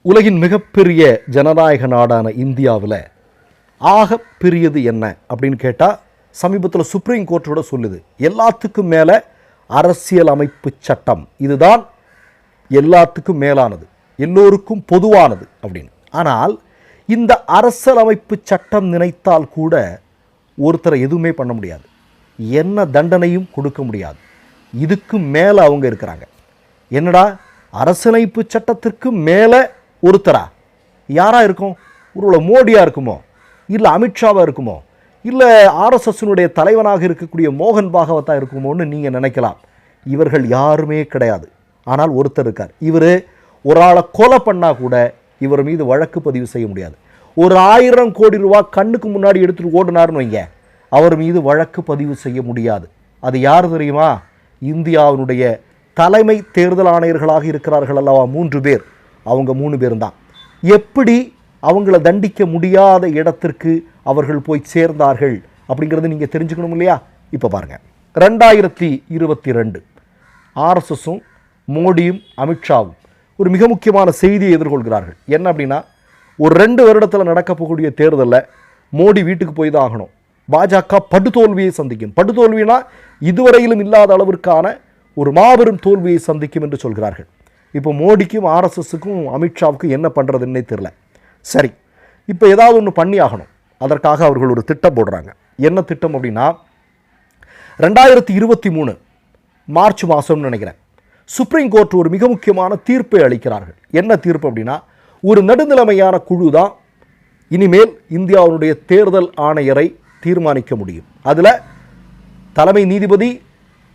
உலகின் மிகப்பெரிய ஜனநாயக நாடான இந்தியாவில் ஆக பெரியது என்ன அப்படின்னு கேட்டால் சமீபத்தில் சுப்ரீம் கோர்ட்டோட சொல்லுது, எல்லாத்துக்கும் மேலே அரசியல் அமைப்பு சட்டம் இதுதான் எல்லாத்துக்கும் மேலானது, எல்லோருக்கும் பொதுவானது அப்படின்னு. ஆனால் இந்த அரசியலமைப்பு சட்டம் நினைத்தால் கூட ஒருத்தரை எதுவுமே பண்ண முடியாது, என்ன தண்டனையும் கொடுக்க முடியாது. இதுக்கு மேலே அவங்க இருக்கிறாங்க. என்னடா அரசியலமைப்பு சட்டத்திற்கு மேலே ஒருத்தரா? யாராக இருக்கும்? ஒருவேளை மோடியாக இருக்குமோ, இல்லை அமித்ஷாவாக இருக்குமோ, இல்லை ஆர்எஸ்எஸ்னுடைய தலைவனாக இருக்கக்கூடிய மோகன் பாகவத்தாக இருக்குமோன்னு நீங்கள் நினைக்கலாம். இவர்கள் யாருமே கிடையாது. ஆனால் ஒருத்தர் இருக்கார். இவர் ஒரு ஆளை கொலை பண்ணால் கூட இவர் மீது வழக்கு பதிவு செய்ய முடியாது. ஒரு 1000 கோடி ரூபா கண்ணுக்கு முன்னாடி எடுத்துகிட்டு ஓடினார்னு வைங்க, அவர் மீது வழக்கு பதிவு செய்ய முடியாது. அது யார் தெரியுமா? இந்தியாவினுடைய தலைமை தேர்தல் ஆணையர்களாக இருக்கிறார்கள் அல்லவா 3 பேர், அவங்க 3 பேரும் தான். எப்படி அவங்கள தண்டிக்க முடியாத இடத்திற்கு அவர்கள் போய் சேர்ந்தார்கள் அப்படிங்கிறது நீங்கள் தெரிஞ்சுக்கணும் இல்லையா? இப்போ பாருங்கள், 2022 ஆர்எஸ்எஸும் மோடியும் அமித்ஷாவும் ஒரு மிக முக்கியமான செய்தியை எதிர்கொள்கிறார்கள். என்ன அப்படின்னா, ஒரு 2 வருடத்தில் நடக்க போகக்கூடிய தேர்தலில் மோடி வீட்டுக்கு போய் தான் ஆகணும். பாஜக படுதோல்வியை சந்திக்கும். படுதோல்வினா இதுவரையிலும் இல்லாத அளவிற்கான ஒரு மாபெரும் தோல்வியை சந்திக்கும் என்று சொல்கிறார்கள். இப்போ மோடிக்கும் ஆர்எஸ்எஸுக்கும் அமித்ஷாவுக்கும் என்ன பண்ணுறதுன்னே தெரியல. சரி, இப்போ ஏதாவது ஒன்று பண்ணி ஆகணும். அதற்காக அவர்கள் ஒரு திட்டம் போடுறாங்க. என்ன திட்டம் அப்படின்னா, 2023 மார்ச் மாதம்னு நினைக்கிறேன், சுப்ரீம் கோர்ட் ஒரு மிக முக்கியமான தீர்ப்பை அளிக்கிறார்கள். என்ன தீர்ப்பு அப்படின்னா, ஒரு நடுநிலைமையான குழு தான் இனிமேல் இந்தியாவுடைய தேர்தல் ஆணையரை தீர்மானிக்க முடியும். அதில் தலைமை நீதிபதி,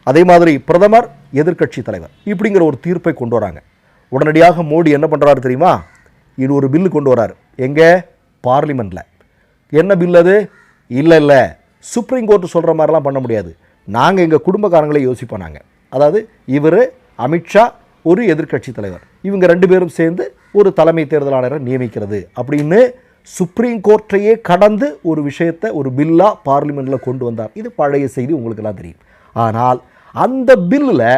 அதே மாதிரி பிரதமர், எதிர்க்கட்சி தலைவர், இப்படிங்கிற ஒரு தீர்ப்பை கொண்டு வராங்க. உடனடியாக மோடி என்ன பண்ணுறாரு தெரியுமா? இது ஒரு பில்லு கொண்டு வராரு. எங்கே? பார்லிமெண்ட்டில். என்ன பில் அது? இல்லை சுப்ரீம் கோர்ட்டு சொல்கிற மாதிரிலாம் பண்ண முடியாது, நாங்கள் எங்கள் குடும்பக்காரங்களே யோசிப்போம். நாங்கள், அதாவது இவர் அமித்ஷா ஒரு எதிர்க்கட்சி தலைவர், இவங்க 2 பேரும் சேர்ந்து ஒரு தலைமை தேர்தல் ஆணையரை நியமிக்கிறது அப்படின்னு சுப்ரீம் கோர்ட்டையே கடந்து ஒரு விஷயத்தை ஒரு பில்லாக பார்லிமெண்ட்டில் கொண்டு வந்தார். இது பழைய செய்தி, உங்களுக்கெல்லாம் தெரியும். ஆனால் அந்த பில்லில்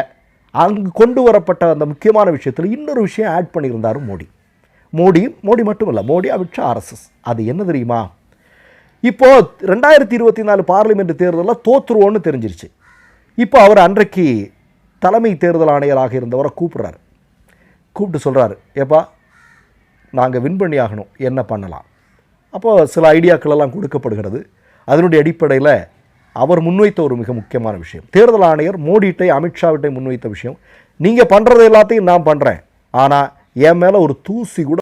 அங்கு கொண்டு வரப்பட்ட அந்த முக்கியமான விஷயத்தில் இன்னொரு விஷயம் ஆட் பண்ணியிருந்தார் மோடி மட்டும் இல்லை, மோடி, அமித்ஷா, ஆர்எஸ்எஸ். அது என்ன தெரியுமா? இப்போது 2024 பார்லிமெண்ட் தேர்தலில் தோற்றுருவோன்னு தெரிஞ்சிருச்சு. இப்போ அவர் அன்றைக்கு தலைமை தேர்தல் ஆணையராக இருந்தவரை கூப்பிட்டு சொல்கிறாரு, ஏப்பா நாங்கள் வின் பண்ணி ஆகணும், என்ன பண்ணலாம்? அப்போது சில ஐடியாக்களெல்லாம் கொடுக்கப்படுகிறது. அதனுடைய அடிப்படையில் அவர் முன்வைத்த ஒரு மிக முக்கியமான விஷயம், தேர்தல் ஆணையர் மோடிட்டை அமித்ஷாவிட்டை முன்வைத்த விஷயம், நீங்கள் பண்ணுறது எல்லாத்தையும் நான் பண்ணுறேன், ஆனால் என் மேலே ஒரு தூசி கூட